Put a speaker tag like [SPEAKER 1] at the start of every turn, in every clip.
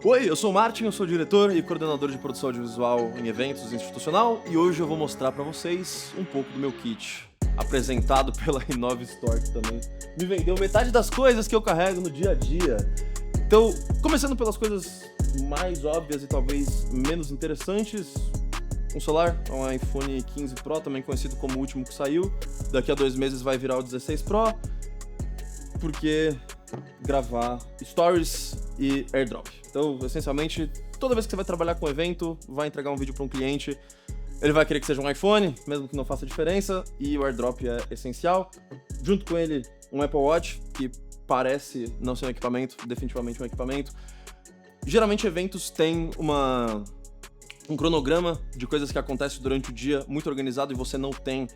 [SPEAKER 1] Oi, eu sou o Martin, eu sou diretor e coordenador de produção audiovisual em eventos institucional e hoje eu vou mostrar para vocês um pouco do meu kit, apresentado pela Inove Store, que também me vendeu metade das coisas que eu carrego no dia a dia. Então, começando pelas coisas mais óbvias e talvez menos interessantes, um celular, um iPhone 15 Pro, também conhecido como o último que saiu. Daqui a 2 meses vai virar o 16 Pro, porque gravar stories e airdrop. Então, essencialmente, toda vez que você vai trabalhar com um evento, vai entregar um vídeo para um cliente, ele vai querer que seja um iPhone, mesmo que não faça diferença, e o airdrop é essencial. Junto com ele, um Apple Watch, que parece não ser um equipamento, definitivamente um equipamento. Geralmente, eventos têm um cronograma de coisas que acontecem durante o dia muito organizado e você não tem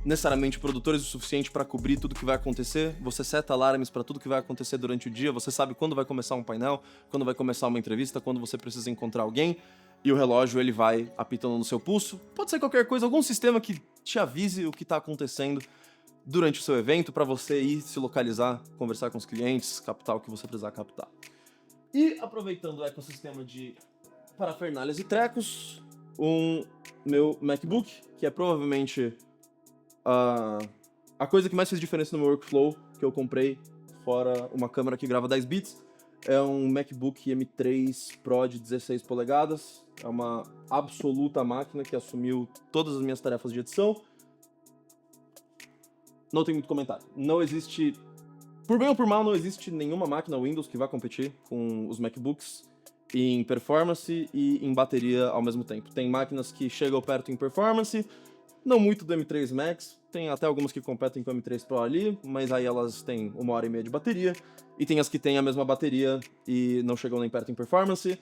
[SPEAKER 1] necessariamente produtores o suficiente para cobrir tudo que vai acontecer. Você seta alarmes para tudo que vai acontecer durante o dia, você sabe quando vai começar um painel, quando vai começar uma entrevista, quando você precisa encontrar alguém, e o relógio ele vai apitando no seu pulso. Pode ser qualquer coisa, algum sistema que te avise o que está acontecendo durante o seu evento para você ir se localizar, conversar com os clientes, captar o que você precisar captar. E aproveitando o ecossistema de parafernálias e trecos, meu MacBook, que é provavelmente a coisa que mais fez diferença no meu workflow, que eu comprei, fora uma câmera que grava 10 bits, é um MacBook M3 Pro de 16 polegadas, é uma absoluta máquina que assumiu todas as minhas tarefas de edição. Não tem muito comentário. Não existe, por bem ou por mal, não existe nenhuma máquina Windows que vá competir com os MacBooks em performance e em bateria ao mesmo tempo. Tem máquinas que chegam perto em performance, não muito do M3 Max, tem até algumas que competem com o M3 Pro ali, mas aí elas têm 1h30 de bateria, e tem as que têm a mesma bateria e não chegam nem perto em performance.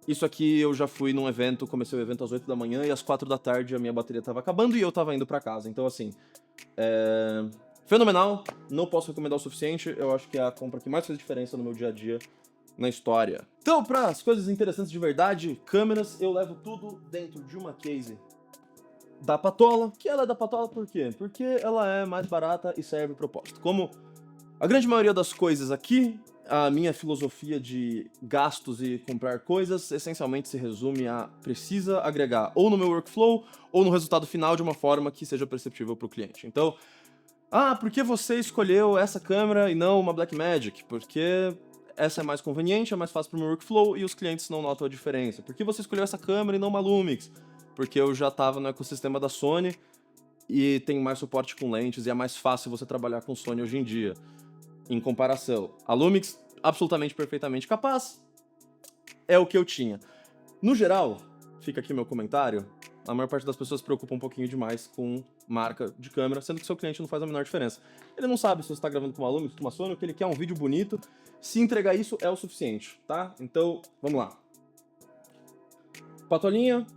[SPEAKER 1] Isso aqui eu já fui num evento, comecei o evento às 8 da manhã e às 4 da tarde a minha bateria estava acabando e eu estava indo para casa. Então assim, fenomenal, não posso recomendar o suficiente, eu acho que é a compra que mais fez diferença no meu dia a dia na história. Então, para as coisas interessantes de verdade, câmeras, eu levo tudo dentro de uma case da Patola, que ela é da Patola por quê? Porque ela é mais barata e serve o propósito. Como a grande maioria das coisas aqui, a minha filosofia de gastos e comprar coisas essencialmente se resume a precisa agregar ou no meu workflow ou no resultado final de uma forma que seja perceptível para o cliente. Então, por que você escolheu essa câmera e não uma Blackmagic? Porque essa é mais conveniente, é mais fácil para o meu workflow e os clientes não notam a diferença. Por que você escolheu essa câmera e não uma Lumix? Porque eu já estava no ecossistema da Sony e tem mais suporte com lentes e é mais fácil você trabalhar com Sony hoje em dia. Em comparação, a Lumix, absolutamente perfeitamente capaz, é o que eu tinha. No geral, fica aqui meu comentário, a maior parte das pessoas se preocupa um pouquinho demais com marca de câmera, sendo que seu cliente não faz a menor diferença. Ele não sabe se você está gravando com uma Lumix, com uma Sony, o que ele quer é um vídeo bonito. Se entregar isso é o suficiente, tá? Então, vamos lá. Patolinha,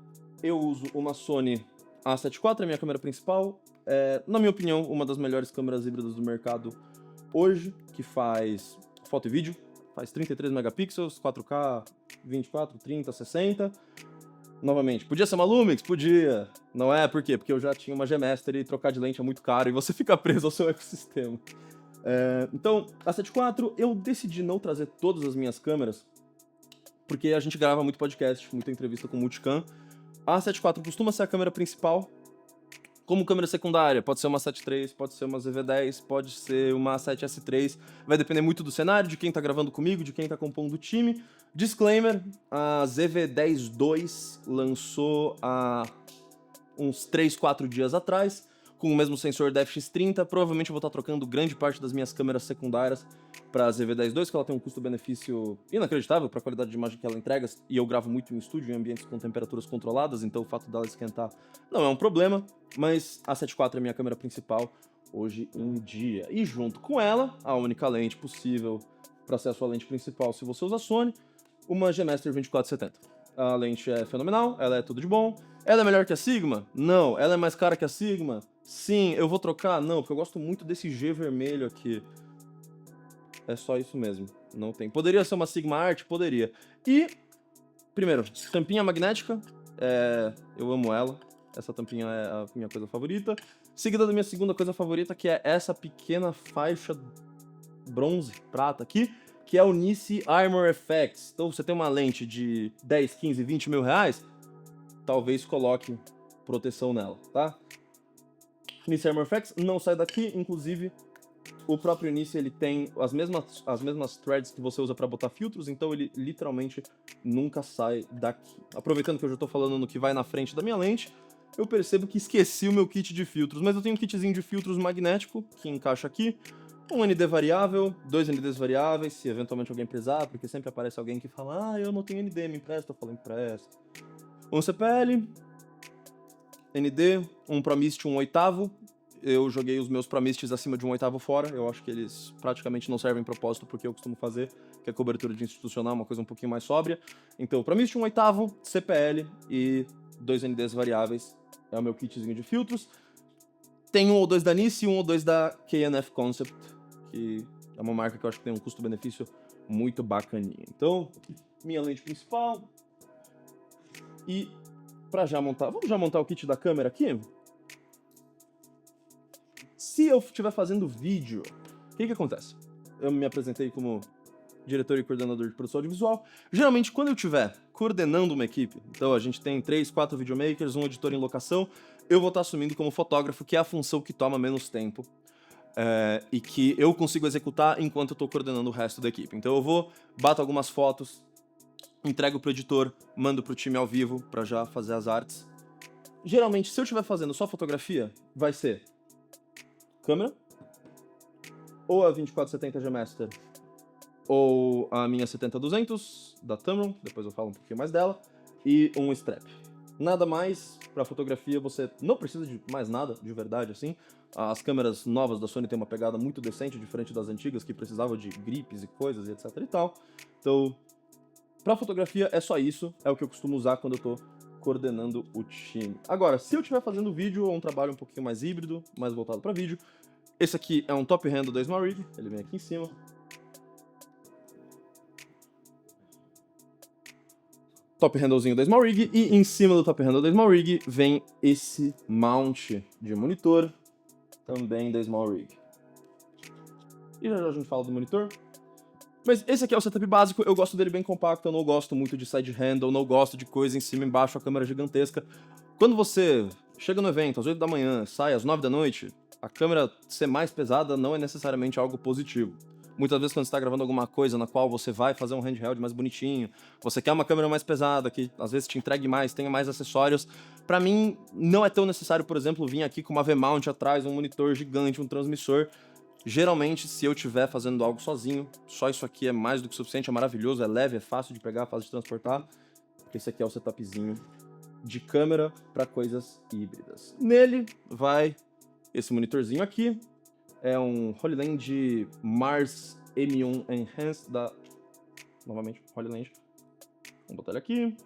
[SPEAKER 1] eu uso uma Sony A7 IV, é a minha câmera principal. Na minha opinião, uma das melhores câmeras híbridas do mercado hoje, que faz foto e vídeo, faz 33 megapixels, 4K, 24, 30, 60. Novamente, podia ser uma Lumix? Podia. Não é? Por quê? Porque eu já tinha uma G-Master e trocar de lente é muito caro e você fica preso ao seu ecossistema. Então, a 7 IV, eu decidi não trazer todas as minhas câmeras, porque a gente grava muito podcast, muita entrevista com multicam. A 7 IV costuma ser a câmera principal. Como câmera secundária, pode ser uma 7 III, pode ser uma ZV-10, pode ser uma 7S3, vai depender muito do cenário, de quem tá gravando comigo, de quem tá compondo o time. Disclaimer, a ZV-10 II lançou há uns 3, 4 dias atrás, com o mesmo sensor da FX30, provavelmente eu vou estar trocando grande parte das minhas câmeras secundárias para a ZV-10 II, que ela tem um custo-benefício inacreditável para a qualidade de imagem que ela entrega, e eu gravo muito em estúdio, em ambientes com temperaturas controladas, então o fato dela esquentar não é um problema, mas a 7 IV é a minha câmera principal hoje em dia. E junto com ela, a única lente possível para ser a sua lente principal se você usa Sony, uma G-Master 2470. A lente é fenomenal, ela é tudo de bom. Ela é melhor que a Sigma? Não. Ela é mais cara que a Sigma? Sim. Eu vou trocar? Não, porque eu gosto muito desse G vermelho aqui. É só isso mesmo. Não tem. Poderia ser uma Sigma Art? Poderia. E, primeiro, tampinha magnética. Eu amo ela. Essa tampinha é a minha coisa favorita. Seguida da minha segunda coisa favorita, que é essa pequena faixa bronze, prata aqui, que é o Nice Armor FX. Então você tem uma lente de 10, 15, 20 mil reais, talvez coloque proteção nela, tá? Nice Armor FX não sai daqui, inclusive o próprio Nice ele tem as mesmas threads que você usa para botar filtros, então ele literalmente nunca sai daqui. Aproveitando que eu já estou falando no que vai na frente da minha lente, eu percebo que esqueci o meu kit de filtros, mas eu tenho um kitzinho de filtros magnético que encaixa aqui, um ND variável, 2 NDs variáveis, se eventualmente alguém precisar, porque sempre aparece alguém que fala, eu não tenho ND, me empresta, eu falo, empresta. Um CPL, ND, um ProMist 1/8, eu joguei os meus ProMists acima de 1/8 fora, eu acho que eles praticamente não servem propósito porque eu costumo fazer, que é cobertura de institucional, uma coisa um pouquinho mais sóbria. Então, ProMist 1/8, CPL e 2 NDs variáveis é o meu kitzinho de filtros. Tem um ou dois da Nice e um ou dois da KNF Concept, que é uma marca que eu acho que tem um custo-benefício muito bacaninha. Então, minha lente principal. E pra já montar, vamos já montar o kit da câmera aqui? Se eu estiver fazendo vídeo, o que acontece? Eu me apresentei como diretor e coordenador de produção audiovisual. Geralmente, quando eu estiver coordenando uma equipe, então a gente tem 3, 4 videomakers, um editor em locação, eu vou estar assumindo como fotógrafo, que é a função que toma menos tempo e que eu consigo executar enquanto eu estou coordenando o resto da equipe. Então eu vou, bato algumas fotos, entrego pro editor, mando pro time ao vivo para já fazer as artes. Geralmente, se eu estiver fazendo só fotografia, vai ser câmera, ou a 2470 G Master, ou a minha 70-200 da Tamron, depois eu falo um pouquinho mais dela, e um strap. Nada mais, pra fotografia você não precisa de mais nada, de verdade, assim. As câmeras novas da Sony têm uma pegada muito decente, diferente das antigas, que precisavam de grips e coisas e etc e tal. Então, pra fotografia é só isso, é o que eu costumo usar quando eu tô coordenando o time. Agora, se eu estiver fazendo vídeo ou um trabalho um pouquinho mais híbrido, mais voltado para vídeo, esse aqui é um top handle da SmallRig, ele vem aqui em cima. Top handlezinho da SmallRig, e em cima do top handle da SmallRig vem esse mount de monitor, também da SmallRig. E já a gente fala do monitor. Mas esse aqui é o setup básico, eu gosto dele bem compacto, eu não gosto muito de side handle, não gosto de coisa em cima e embaixo, a câmera gigantesca. Quando você chega no evento às 8 da manhã, sai às 9 da noite, a câmera ser mais pesada não é necessariamente algo positivo. Muitas vezes quando você está gravando alguma coisa na qual você vai fazer um handheld mais bonitinho, você quer uma câmera mais pesada, que às vezes te entregue mais, tenha mais acessórios. Pra mim, não é tão necessário, por exemplo, vir aqui com uma V-mount atrás, um monitor gigante, um transmissor. Geralmente, se eu estiver fazendo algo sozinho, só isso aqui é mais do que suficiente, é maravilhoso, é leve, é fácil de pegar, fácil de transportar. Esse aqui é o setupzinho de câmera para coisas híbridas. Nele vai esse monitorzinho aqui, é um Holyland Mars M1 Enhanced da, novamente, Holyland. Vamos botar ele aqui.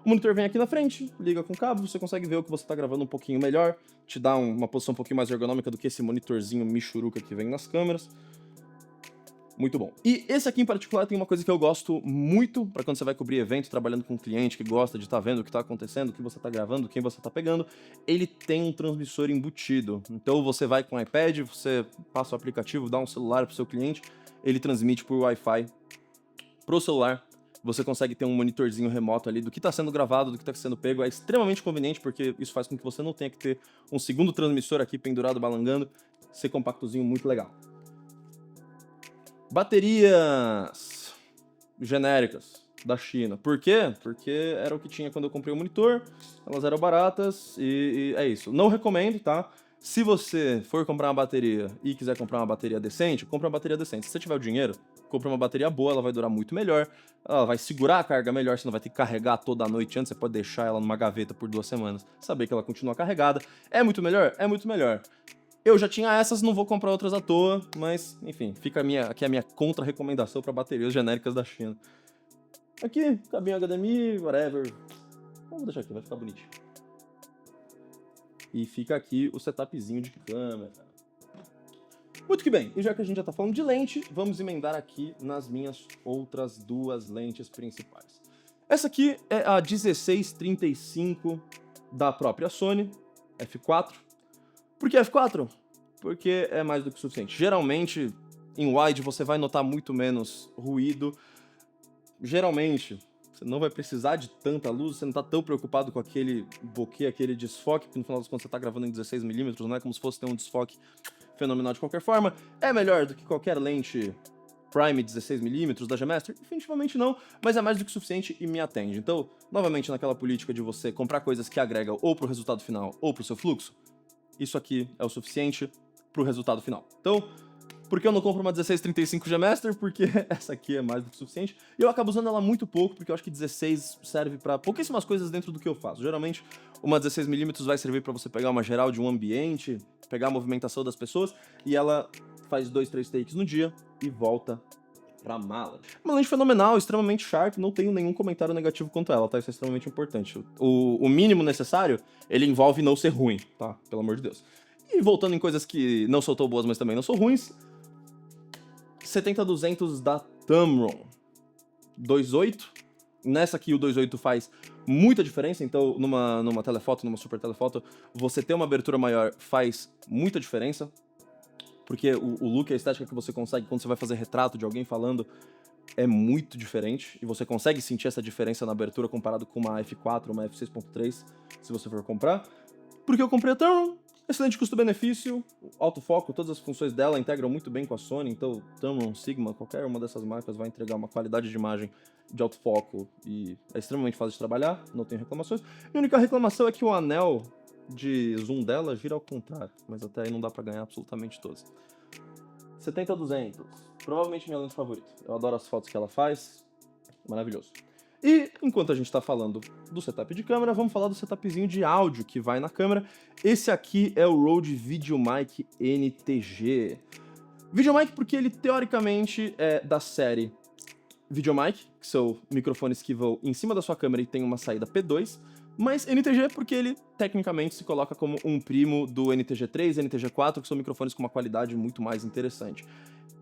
[SPEAKER 1] O monitor vem aqui na frente, liga com o cabo, você consegue ver o que você está gravando um pouquinho melhor, te dá uma posição um pouquinho mais ergonômica do que esse monitorzinho michuruca que vem nas câmeras. Muito bom. E esse aqui em particular tem uma coisa que eu gosto muito para quando você vai cobrir evento, trabalhando com um cliente que gosta de estar vendo o que está acontecendo, o que você está gravando, quem você está pegando. Ele tem um transmissor embutido. Então você vai com o iPad, você passa o aplicativo, dá um celular para o seu cliente, ele transmite por Wi-Fi pro celular. Você consegue ter um monitorzinho remoto ali do que está sendo gravado, do que está sendo pego. É extremamente conveniente, porque isso faz com que você não tenha que ter um segundo transmissor aqui pendurado, balangando. Ser compactozinho, muito legal. Baterias genéricas da China. Por quê? Porque era o que tinha quando eu comprei o monitor. Elas eram baratas e é isso. Não recomendo, tá? Se você for comprar uma bateria e quiser comprar uma bateria decente, compra uma bateria decente. Se você tiver o dinheiro, compra uma bateria boa, ela vai durar muito melhor, ela vai segurar a carga melhor, você não vai ter que carregar toda a noite antes, você pode deixar ela numa gaveta por 2 semanas, saber que ela continua carregada. É muito melhor? É muito melhor. Eu já tinha essas, não vou comprar outras à toa, mas, enfim, fica aqui a minha contra-recomendação para baterias genéricas da China. Aqui, cabinho HDMI, whatever. Vamos deixar aqui, vai ficar bonitinho. E fica aqui o setupzinho de câmera. Muito que bem, e já que a gente já tá falando de lente, vamos emendar aqui nas minhas outras 2 lentes principais. Essa aqui é a 16-35 da própria Sony, f4. Por que f4? Porque é mais do que suficiente. Geralmente, em wide você vai notar muito menos ruído. Geralmente, você não vai precisar de tanta luz, você não tá tão preocupado com aquele bokeh, aquele desfoque, porque no final das contas você tá gravando em 16mm, não é como se fosse ter um desfoque fenomenal de qualquer forma. É melhor do que qualquer lente Prime 16mm da G-Master? Definitivamente não, mas é mais do que suficiente e me atende. Então, novamente naquela política de você comprar coisas que agregam ou pro resultado final ou pro seu fluxo, isso aqui é o suficiente pro resultado final. Então, por que eu não compro uma 1635 G-Master? Porque essa aqui é mais do que suficiente. E eu acabo usando ela muito pouco, porque eu acho que 16 serve pra pouquíssimas coisas dentro do que eu faço. Geralmente, uma 16mm vai servir pra você pegar uma geral de um ambiente, pegar a movimentação das pessoas, e ela faz 2, 3 takes no dia e volta pra mala. Uma lente fenomenal, extremamente sharp, não tenho nenhum comentário negativo quanto a ela, tá? Isso é extremamente importante. O mínimo necessário, ele envolve não ser ruim, tá? Pelo amor de Deus. E voltando em coisas que não são tão boas, mas também não são ruins, 70-200 da Tamron 2.8. Nessa aqui o 2.8 faz muita diferença, então numa telefoto, numa super telefoto, você ter uma abertura maior faz muita diferença, porque o look, a estética que você consegue quando você vai fazer retrato de alguém falando é muito diferente, e você consegue sentir essa diferença na abertura comparado com uma F4 ou uma F6.3, se você for comprar. Porque eu comprei a Tamron, excelente custo-benefício, autofoco, todas as funções dela integram muito bem com a Sony, então Tamron, Sigma, qualquer uma dessas marcas vai entregar uma qualidade de imagem de autofoco e é extremamente fácil de trabalhar, não tenho reclamações. A única reclamação é que o anel de zoom dela gira ao contrário, mas até aí não dá pra ganhar absolutamente todas. 70-200, provavelmente minha lente favorita, eu adoro as fotos que ela faz, maravilhoso. E, enquanto a gente tá falando do setup de câmera, vamos falar do setupzinho de áudio que vai na câmera. Esse aqui é o Rode VideoMic NTG. VideoMic porque ele, teoricamente, é da série VideoMic, que são microfones que vão em cima da sua câmera e tem uma saída P2, mas NTG porque ele, tecnicamente, se coloca como um primo do NTG3 e NTG4, que são microfones com uma qualidade muito mais interessante.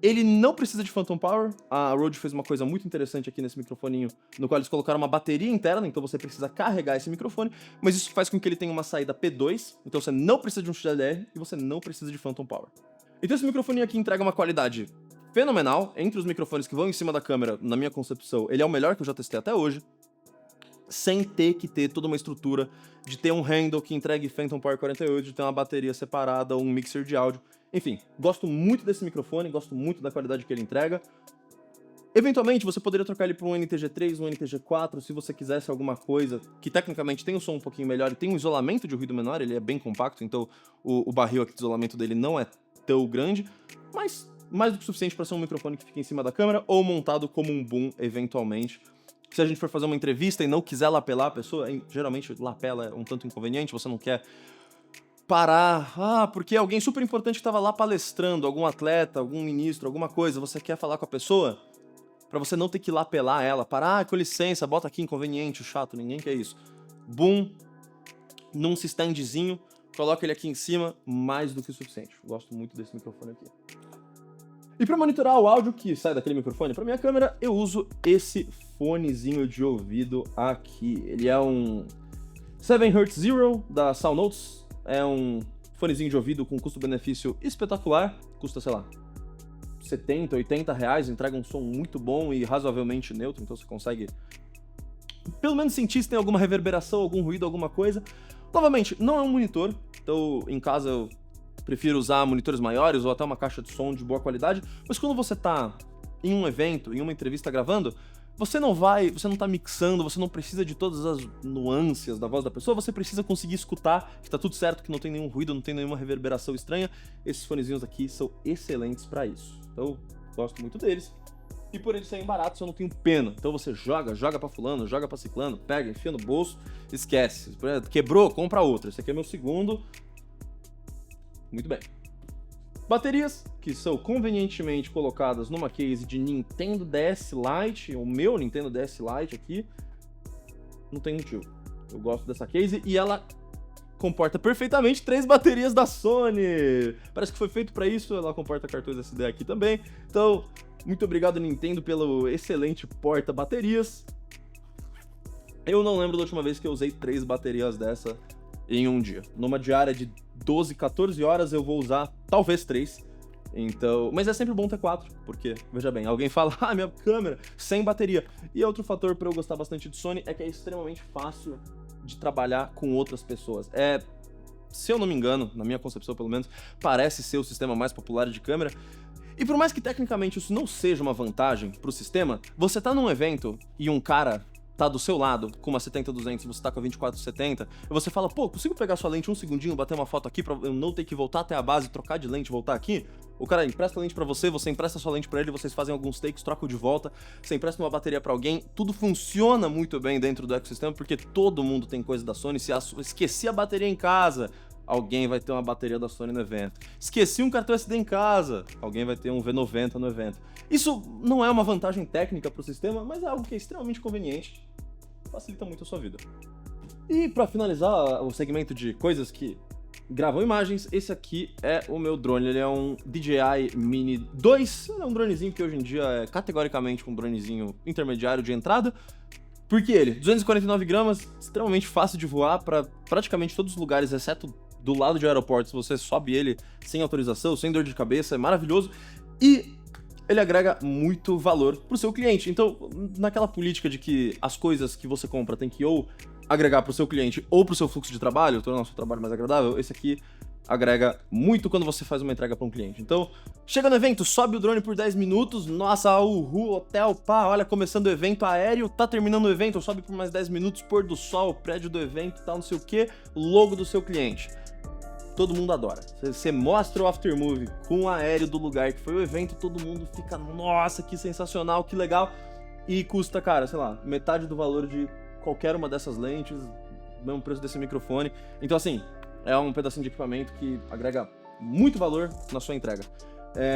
[SPEAKER 1] Ele não precisa de Phantom Power, a Rode fez uma coisa muito interessante aqui nesse microfoninho, no qual eles colocaram uma bateria interna, então você precisa carregar esse microfone, mas isso faz com que ele tenha uma saída P2, então você não precisa de um XLR e você não precisa de Phantom Power. Então esse microfoninho aqui entrega uma qualidade fenomenal, entre os microfones que vão em cima da câmera, na minha concepção, ele é o melhor que eu já testei até hoje, sem ter que ter toda uma estrutura de ter um handle que entregue Phantom Power 48, de ter uma bateria separada, um mixer de áudio. Enfim, gosto muito desse microfone, gosto muito da qualidade que ele entrega. Eventualmente, você poderia trocar ele por um NTG3, um NTG4, se você quisesse alguma coisa que tecnicamente tem um som um pouquinho melhor e tem um isolamento de ruído menor, ele é bem compacto, então o barril aqui de isolamento dele não é tão grande, mas mais do que suficiente para ser um microfone que fica em cima da câmera ou montado como um boom, eventualmente. Se a gente for fazer uma entrevista e não quiser lapelar a pessoa, geralmente lapela é um tanto inconveniente, você não quer parar, porque alguém super importante que estava lá palestrando, algum atleta, algum ministro, alguma coisa, você quer falar com a pessoa, pra você não ter que lapelar ela, parar, com licença, bota aqui, inconveniente, chato, ninguém quer isso. Boom, num standzinho, coloca ele aqui em cima, mais do que o suficiente. Gosto muito desse microfone aqui. E para monitorar o áudio que sai daquele microfone para minha câmera, eu uso esse fonezinho de ouvido aqui. Ele é um 7Hz Zero da Soundnotes. É um fonezinho de ouvido com custo-benefício espetacular. Custa, sei lá, 70, 80 reais. Entrega um som muito bom e razoavelmente neutro. Então você consegue pelo menos sentir se tem alguma reverberação, algum ruído, alguma coisa. Novamente, não é um monitor. Então em casa eu prefiro usar monitores maiores ou até uma caixa de som de boa qualidade, mas quando você tá em um evento, em uma entrevista gravando, você não tá mixando, você não precisa de todas as nuances da voz da pessoa, você precisa conseguir escutar que tá tudo certo, que não tem nenhum ruído, não tem nenhuma reverberação estranha. Esses fonezinhos aqui são excelentes pra isso. Então, gosto muito deles. E por eles serem baratos, eu não tenho pena. Então você joga pra fulano, joga pra ciclano, pega, enfia no bolso, esquece. Quebrou, compra outro. Esse aqui é meu segundo. Muito bem. Baterias que são convenientemente colocadas numa case de Nintendo DS Lite, o meu Nintendo DS Lite aqui, não tem motivo. Eu gosto dessa case e ela comporta perfeitamente 3 baterias da Sony. Parece que foi feito para isso, ela comporta cartões SD aqui também. Então, muito obrigado Nintendo pelo excelente porta-baterias. Eu não lembro da última vez que eu usei 3 baterias dessa em um dia. Numa diária de 12, 14 horas eu vou usar talvez 3. Então, mas é sempre bom ter 4, porque, veja bem, alguém fala, minha câmera, sem bateria. E outro fator pra eu gostar bastante de Sony é que é extremamente fácil de trabalhar com outras pessoas. Se eu não me engano, na minha concepção pelo menos, parece ser o sistema mais popular de câmera. E por mais que tecnicamente isso não seja uma vantagem pro sistema, você tá num evento e um cara tá do seu lado com uma 70-200 e você tá com a 24-70, e você fala, pô, consigo pegar sua lente um segundinho, bater uma foto aqui pra eu não ter que voltar até a base, trocar de lente e voltar aqui? O cara empresta a lente pra você empresta a sua lente pra ele, vocês fazem alguns takes, trocam de volta, você empresta uma bateria pra alguém, tudo funciona muito bem dentro do ecossistema, porque todo mundo tem coisa da Sony. Se esqueci a bateria em casa, alguém vai ter uma bateria da Sony no evento. Esqueci um cartão SD em casa, alguém vai ter um V90 no evento. Isso não é uma vantagem técnica pro sistema, mas é algo que é extremamente conveniente, facilita muito a sua vida. E pra finalizar o segmento de coisas que gravam imagens, esse aqui é o meu drone, ele é um DJI Mini 2, ele é um dronezinho que hoje em dia é categoricamente um dronezinho intermediário de entrada. Por que ele? 249 gramas, extremamente fácil de voar para praticamente todos os lugares, exceto do lado de aeroportos, você sobe ele sem autorização, sem dor de cabeça, é maravilhoso. E ele agrega muito valor pro seu cliente. Então, naquela política de que as coisas que você compra tem que ou agregar pro seu cliente ou pro seu fluxo de trabalho, tornar o seu trabalho mais agradável, esse aqui agrega muito quando você faz uma entrega para um cliente. Então, chega no evento, sobe o drone por 10 minutos, nossa, uhul, hotel, pá, olha, começando o evento aéreo, tá terminando o evento, sobe por mais 10 minutos, pôr do sol, prédio do evento, tal, não sei o que, logo do seu cliente. Todo mundo adora. Você mostra o aftermovie com o aéreo do lugar que foi o evento, todo mundo fica, nossa, que sensacional, que legal. E custa, cara, sei lá, metade do valor de qualquer uma dessas lentes, mesmo preço desse microfone. Então, assim, é um pedacinho de equipamento que agrega muito valor na sua entrega.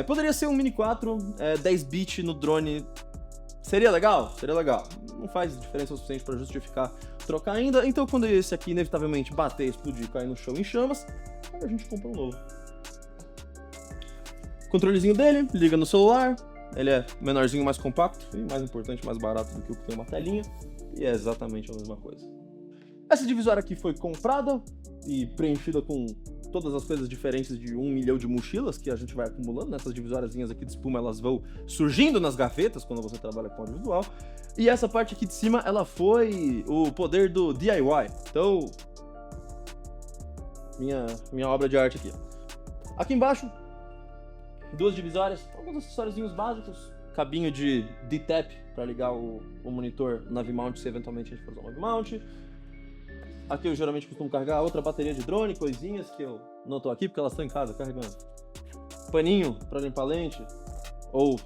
[SPEAKER 1] Poderia ser um Mini 4, 10 bit no drone. Seria legal? Seria legal. Não faz diferença o suficiente para justificar trocar ainda. Então, quando esse aqui inevitavelmente bater, explodir, cair no chão em chamas, aí a gente compra um novo. Controlezinho dele, liga no celular. Ele é menorzinho, mais compacto e, mais importante, mais barato do que o que tem uma telinha. E é exatamente a mesma coisa. Essa divisória aqui foi comprada e preenchida com todas as coisas diferentes de 1 milhão de mochilas que a gente vai acumulando. Nessas divisóriazinhas aqui de espuma, elas vão surgindo nas gavetas quando você trabalha com audiovisual. E essa parte aqui de cima, ela foi o poder do DIY. Então, minha obra de arte aqui. Aqui embaixo, 2 divisórias, alguns acessóriozinhos básicos. Cabinho de D-Tap para ligar o monitor Nav Mount, se eventualmente a gente for usar o Nav Mount. Aqui eu geralmente costumo carregar outra bateria de drone, coisinhas que eu não tô aqui porque elas estão em casa carregando. Paninho para limpar a lente, ou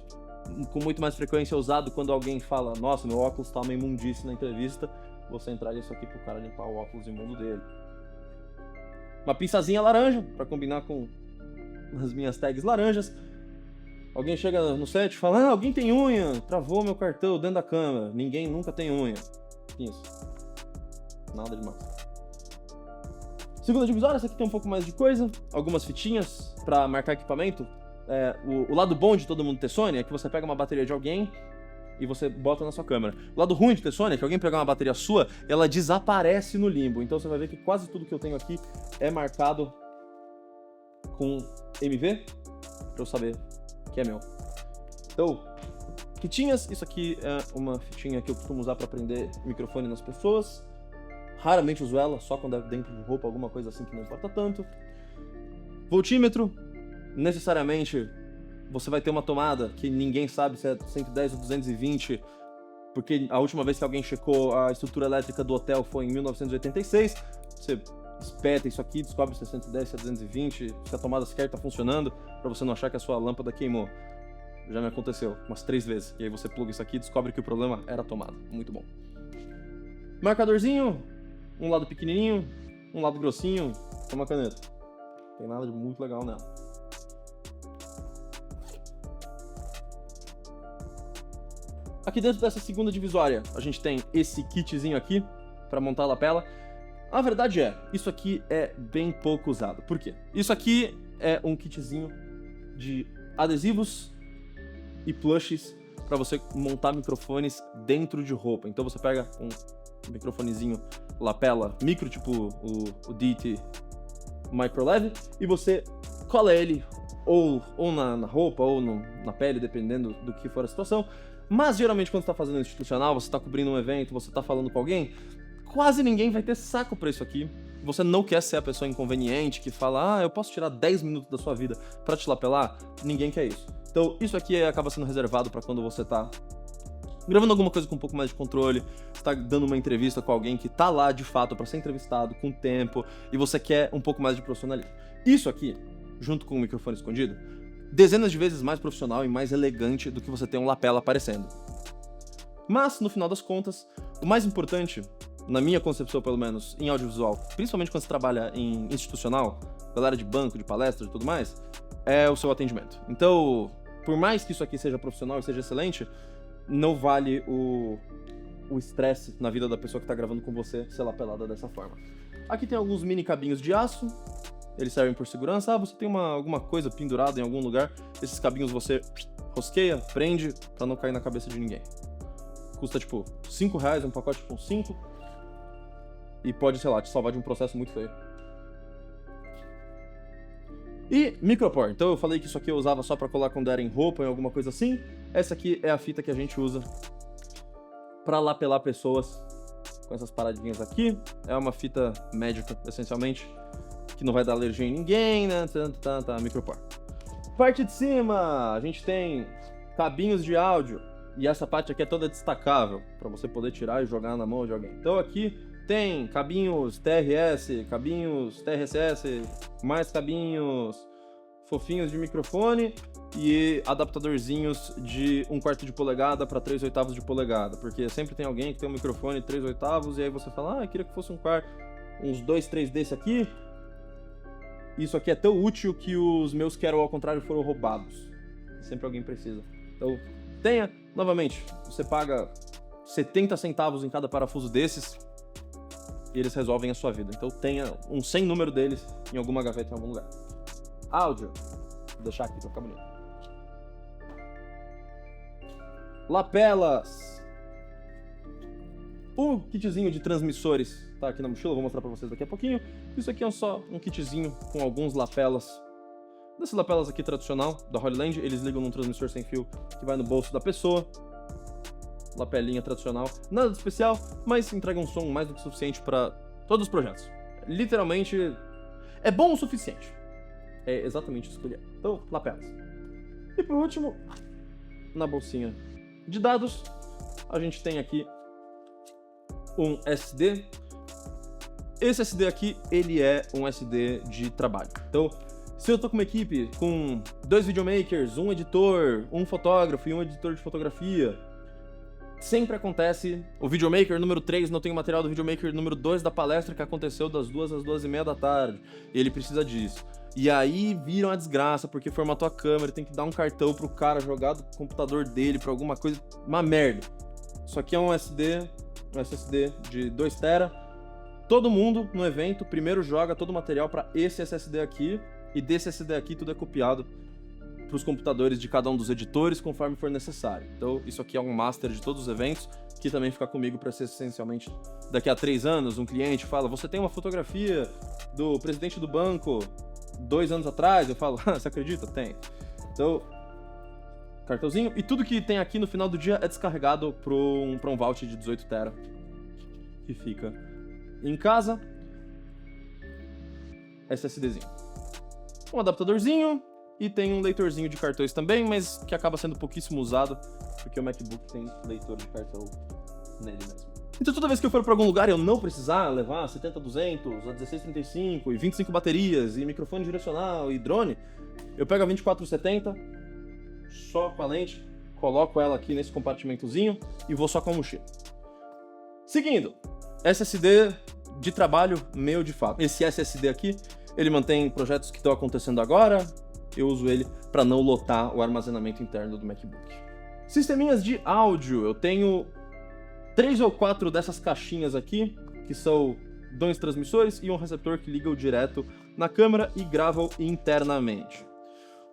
[SPEAKER 1] com muito mais frequência usado quando alguém fala, nossa, meu óculos tá uma imundice na entrevista, você entrar isso aqui pro cara limpar o óculos imundo dele. Uma pinçazinha laranja para combinar com as minhas tags laranjas. Alguém chega no set e fala, alguém tem unha, travou meu cartão dentro da câmera. Ninguém nunca tem unha. Isso. Nada demais. Segunda divisória, essa aqui tem um pouco mais de coisa. Algumas fitinhas pra marcar equipamento. O lado bom de todo mundo ter Sony é que você pega uma bateria de alguém e você bota na sua câmera. O lado ruim de ter Sony é que alguém pegar uma bateria sua, ela desaparece no limbo. Então você vai ver que quase tudo que eu tenho aqui é marcado com MV, pra eu saber que é meu. Então, fitinhas, isso aqui é uma fitinha que eu costumo usar para prender microfone nas pessoas. Raramente uso ela, só quando é dentro de roupa, alguma coisa assim que não importa tanto. Voltímetro, necessariamente você vai ter uma tomada que ninguém sabe se é 110 ou 220, porque a última vez que alguém checou a estrutura elétrica do hotel foi em 1986. Você espeta isso aqui, descobre se é 110, se é 220, se a tomada sequer está funcionando, para você não achar que a sua lâmpada queimou. Já me aconteceu umas 3 vezes. E aí você pluga isso aqui e descobre que o problema era a tomada. Muito bom. Marcadorzinho, um lado pequenininho, um lado grossinho, é uma caneta. Não tem nada de muito legal nela. Aqui dentro dessa segunda divisória, a gente tem esse kitzinho aqui para montar a lapela. A verdade isso aqui é bem pouco usado. Por quê? Isso aqui é um kitzinho de adesivos e plushes para você montar microfones dentro de roupa. Então você pega um microfonezinho lapela micro, tipo o DT Micro Leve, e você cola ele ou na roupa, ou na pele, dependendo do que for a situação. Mas geralmente quando você tá fazendo institucional, você tá cobrindo um evento, você tá falando com alguém, quase ninguém vai ter saco pra isso aqui. Você não quer ser a pessoa inconveniente que fala, eu posso tirar 10 minutos da sua vida pra te lapelar? Ninguém quer isso. Então isso aqui acaba sendo reservado pra quando você tá gravando alguma coisa com um pouco mais de controle, você tá dando uma entrevista com alguém que tá lá de fato pra ser entrevistado, com tempo, e você quer um pouco mais de profissionalismo. Isso aqui, junto com o microfone escondido, dezenas de vezes mais profissional e mais elegante do que você ter um lapela aparecendo. Mas, no final das contas, o mais importante, na minha concepção pelo menos, em audiovisual, principalmente quando você trabalha em institucional, galera de banco, de palestra e tudo mais, é o seu atendimento. Então, por mais que isso aqui seja profissional e seja excelente, não vale o estresse na vida da pessoa que tá gravando com você ser lapelada dessa forma. Aqui tem alguns mini cabinhos de aço, eles servem por segurança. Você tem alguma coisa pendurada em algum lugar, esses cabinhos você rosqueia, prende, pra não cair na cabeça de ninguém. Custa tipo R$5 um pacote com 5 e pode, sei lá, te salvar de um processo muito feio. E micropor, então eu falei que isso aqui eu usava só pra colar quando era em roupa, em alguma coisa assim. Essa aqui é a fita que a gente usa pra lapelar pessoas com essas paradinhas aqui. É uma fita médica, essencialmente, que não vai dar alergia em ninguém, né? Micropor. Parte de cima, a gente tem cabinhos de áudio. E essa parte aqui é toda destacável, pra você poder tirar e jogar na mão de alguém. Então aqui tem cabinhos TRS, cabinhos TRSS, mais cabinhos fofinhos de microfone e adaptadorzinhos de 1/4 de polegada para 3/8 de polegada, porque sempre tem alguém que tem um microfone 3/8 e aí você fala, eu queria que fosse uns 2, 3 desse aqui. Isso aqui é tão útil que os meus quero ao contrário foram roubados. Sempre alguém precisa. Então, tenha, novamente, você paga 70 centavos em cada parafuso desses e eles resolvem a sua vida. Então tenha um 100 número deles em alguma gaveta em algum lugar. Áudio, vou deixar aqui pra ficar bonito. Lapelas. O kitzinho de transmissores tá aqui na mochila, vou mostrar pra vocês daqui a pouquinho. Isso aqui é só um kitzinho com alguns lapelas. Dessas lapelas aqui tradicional da Holy Land, eles ligam num transmissor sem fio que vai no bolso da pessoa. Lapelinha tradicional, nada de especial, mas entrega um som mais do que suficiente para todos os projetos. Literalmente, é bom o suficiente. É exatamente isso que ele é. Então, lapelas. E por último, na bolsinha de dados, a gente tem aqui um SD. Esse SD aqui, ele é um SD de trabalho. Então, se eu tô com uma equipe com 2 videomakers, um editor, um fotógrafo e um editor de fotografia, sempre acontece, o videomaker número 3 não tem o material do videomaker número 2 da palestra que aconteceu das 2 às 2:30 da tarde, e ele precisa disso. E aí vira uma desgraça, porque formatou a câmera, tem que dar um cartão pro cara jogar do computador dele pra alguma coisa, uma merda. Isso aqui é um SSD de 2 TB. Todo mundo no evento primeiro joga todo o material pra esse SSD aqui, e desse SSD aqui tudo é copiado para os computadores de cada um dos editores conforme for necessário. Então isso aqui é um master de todos os eventos, que também fica comigo para ser essencialmente daqui a 3 anos um cliente fala, você tem uma fotografia do presidente do banco 2 anos atrás? Eu falo, você acredita? Tem. Então, cartãozinho, e tudo que tem aqui no final do dia é descarregado para um vault de 18 TB que fica em casa. SSDzinho. Um adaptadorzinho. E tem um leitorzinho de cartões também, mas que acaba sendo pouquíssimo usado, porque o MacBook tem leitor de cartão nele mesmo. Então toda vez que eu for para algum lugar e eu não precisar levar 70-200, a 1635 e 25 baterias, e microfone direcional e drone, eu pego a 2470, só com a lente, coloco ela aqui nesse compartimentozinho e vou só com a mochila. Seguindo, SSD de trabalho meu de fato. Esse SSD aqui, ele mantém projetos que estão acontecendo agora. Eu uso ele para não lotar o armazenamento interno do MacBook. Sisteminhas de áudio, eu tenho 3 ou 4 dessas caixinhas aqui, que são 2 transmissores e um receptor que ligam direto na câmera e gravam internamente.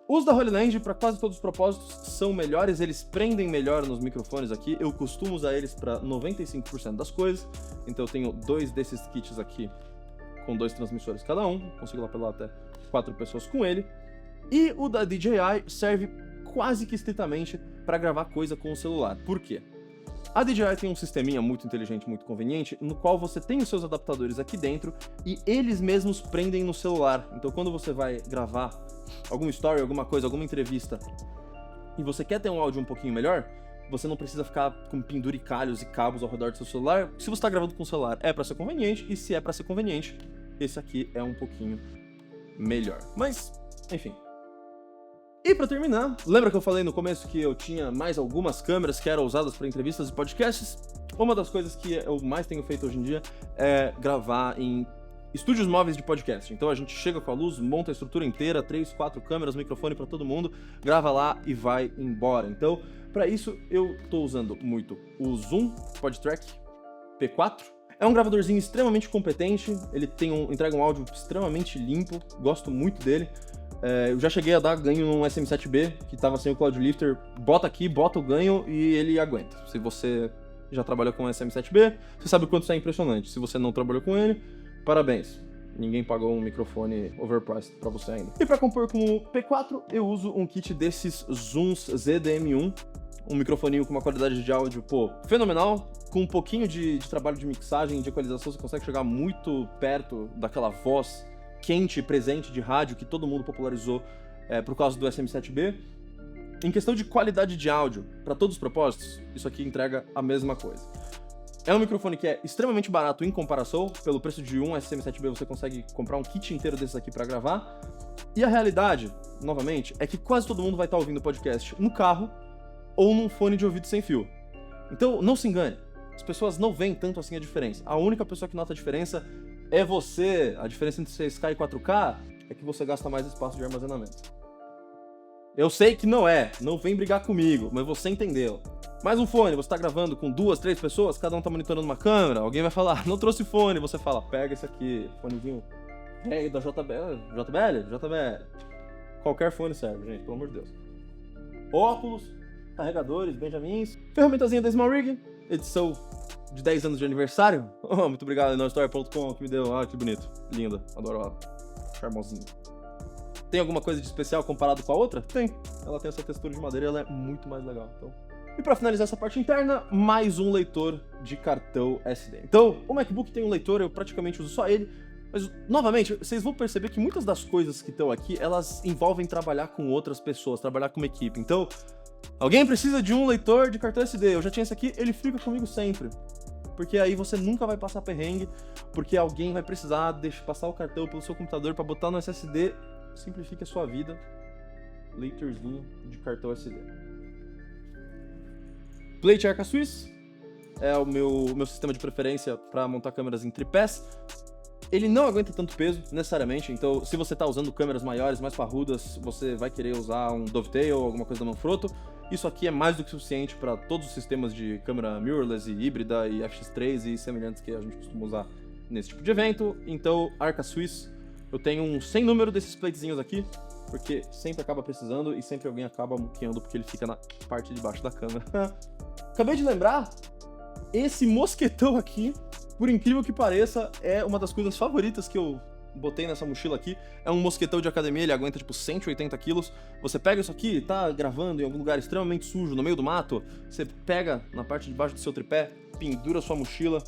[SPEAKER 1] Os da Holy Land, para quase todos os propósitos, são melhores, eles prendem melhor nos microfones aqui, eu costumo usar eles para 95% das coisas, então eu tenho 2 desses kits aqui, com 2 transmissores cada um, consigo lapelar até 4 pessoas com ele. E o da DJI serve quase que estritamente para gravar coisa com o celular. Por quê? A DJI tem um sisteminha muito inteligente, muito conveniente, no qual você tem os seus adaptadores aqui dentro e eles mesmos prendem no celular. Então quando você vai gravar algum story, alguma coisa, alguma entrevista, e você quer ter um áudio um pouquinho melhor, você não precisa ficar com penduricalhos e cabos ao redor do seu celular. Se você está gravando com o celular, é para ser conveniente, e se é para ser conveniente, esse aqui é um pouquinho melhor. Mas, enfim. E pra terminar, lembra que eu falei no começo que eu tinha mais algumas câmeras que eram usadas para entrevistas e podcasts? Uma das coisas que eu mais tenho feito hoje em dia é gravar em estúdios móveis de podcast. Então a gente chega com a luz, monta a estrutura inteira, 3, 4 câmeras, microfone para todo mundo, grava lá e vai embora. Então, para isso eu tô usando muito o Zoom PodTrack P4. É um gravadorzinho extremamente competente, ele entrega um áudio extremamente limpo, gosto muito dele. Eu já cheguei a dar ganho num SM7B, que tava sem o Cloud Lifter, bota aqui, bota o ganho e ele aguenta. Se você já trabalhou com o SM7B, você sabe o quanto isso é impressionante. Se você não trabalhou com ele, parabéns. Ninguém pagou um microfone overpriced pra você ainda. E pra compor com o P4, eu uso um kit desses Zooms ZDM1, um microfoninho com uma qualidade de áudio, fenomenal. Com um pouquinho de trabalho de mixagem, de equalização, você consegue chegar muito perto daquela voz quente, presente de rádio que todo mundo popularizou por causa do SM7B. Em questão de qualidade de áudio, para todos os propósitos, isso aqui entrega a mesma coisa. É um microfone que é extremamente barato em comparação. Pelo preço de um SM7B você consegue comprar um kit inteiro desses aqui para gravar. E a realidade, novamente, é que quase todo mundo vai estar ouvindo o podcast no carro ou num fone de ouvido sem fio. Então, não se engane. As pessoas não veem tanto assim a diferença. A única pessoa que nota a diferença é você. A diferença entre 6K e 4K é que você gasta mais espaço de armazenamento. Eu sei que não vem brigar comigo, mas você entendeu. Mais um fone, você tá gravando com 2, 3 pessoas, cada um tá monitorando uma câmera, alguém vai falar, não trouxe fone, você fala, pega esse aqui, fonezinho da JBL. Qualquer fone serve, gente, pelo amor de Deus. Óculos, carregadores, Benjamins, ferramentazinha da Small Rig, edição de 10 anos de aniversário. Oh, muito obrigado, NoStory.com, que me deu, que bonito, linda, adoro ela, charmosinha. Tem alguma coisa de especial comparado com a outra? Tem. Ela tem essa textura de madeira e ela é muito mais legal. Então. E para finalizar essa parte interna, mais um leitor de cartão SD. Então, o MacBook tem um leitor, eu praticamente uso só ele. Mas, novamente, vocês vão perceber que muitas das coisas que estão aqui, elas envolvem trabalhar com outras pessoas, trabalhar com uma equipe. Então, alguém precisa de um leitor de cartão SD. Eu já tinha esse aqui, ele fica comigo sempre. Porque aí você nunca vai passar perrengue, porque alguém vai precisar passar o cartão pelo seu computador para botar no SSD. Simplifique a sua vida. Leitorzinho de cartão SD. Plate Arca Swiss é o meu sistema de preferência para montar câmeras em tripés. Ele não aguenta tanto peso, necessariamente, então se você está usando câmeras maiores, mais parrudas, você vai querer usar um Dovetail ou alguma coisa da Manfrotto. Isso aqui é mais do que suficiente para todos os sistemas de câmera mirrorless e híbrida e FX3 e semelhantes que a gente costuma usar nesse tipo de evento. Então, Arca Swiss, eu tenho um sem número desses platezinhos aqui, porque sempre acaba precisando e sempre alguém acaba muqueando porque ele fica na parte de baixo da câmera. Acabei de lembrar, esse mosquetão aqui, por incrível que pareça, é uma das coisas favoritas que eu botei nessa mochila aqui. É um mosquetão de academia, ele aguenta tipo 180 quilos. Você pega isso aqui, tá gravando em algum lugar extremamente sujo, no meio do mato, você pega na parte de baixo do seu tripé, pendura sua mochila,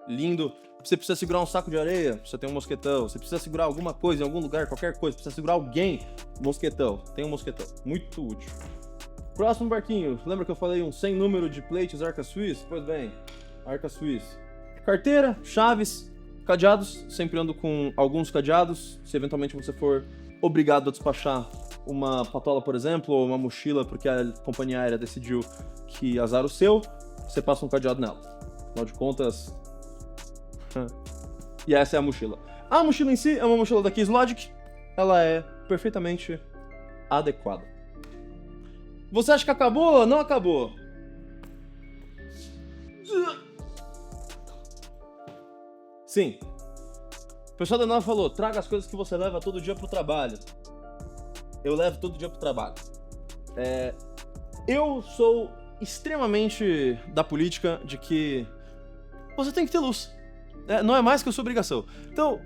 [SPEAKER 1] lindo. Você precisa segurar um saco de areia, você tem um mosquetão. Você precisa segurar alguma coisa em algum lugar, qualquer coisa, precisa segurar alguém, mosquetão. Tem um mosquetão, muito útil. Próximo barquinho, lembra que eu falei um sem número de plates Arca Swiss? Pois bem, Arca Swiss. Carteira, chaves, cadeados, sempre ando com alguns cadeados. Se eventualmente você for obrigado a despachar uma patola, por exemplo, ou uma mochila porque a companhia aérea decidiu que azar o seu, você passa um cadeado nela. Afinal de contas... E essa é a mochila. A mochila em si é uma mochila da Case Logic. Ela é perfeitamente adequada. Você acha que acabou? Não acabou. Sim. O pessoal da Nova falou, traga as coisas que você leva todo dia pro trabalho. Eu levo todo dia pro trabalho. Eu sou extremamente da política de que você tem que ter luz. Não é mais que a sua obrigação. Então,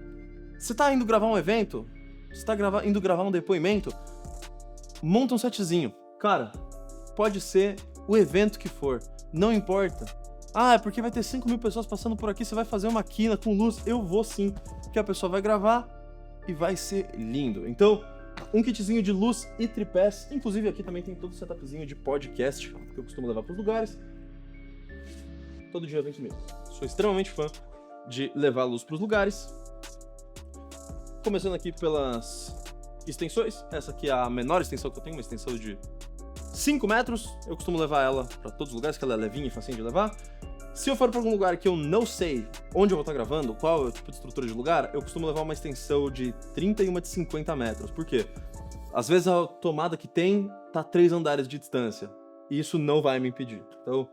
[SPEAKER 1] você tá indo gravar um evento, você tá indo gravar um depoimento, monta um setzinho. Cara, pode ser o evento que for, não importa. Ah, é porque vai ter 5.000 pessoas passando por aqui, você vai fazer uma quina com luz. Eu vou sim, que a pessoa vai gravar e vai ser lindo. Então, um kitzinho de luz e tripés. Inclusive aqui também tem todo o setupzinho de podcast que eu costumo levar para os lugares. Todo dia vem comigo. Sou extremamente fã de levar a luz para os lugares. Começando aqui pelas extensões. Essa aqui é a menor extensão que eu tenho, uma extensão de 5 metros. Eu costumo levar ela para todos os lugares, que ela é levinha e facinho de levar. Se eu for para algum lugar que eu não sei onde eu vou estar gravando, qual é o tipo de estrutura de lugar, eu costumo levar uma extensão de 30 e uma de 50 metros. Por quê? Às vezes a tomada que tem tá 3 andares de distância. E isso não vai me impedir. Então,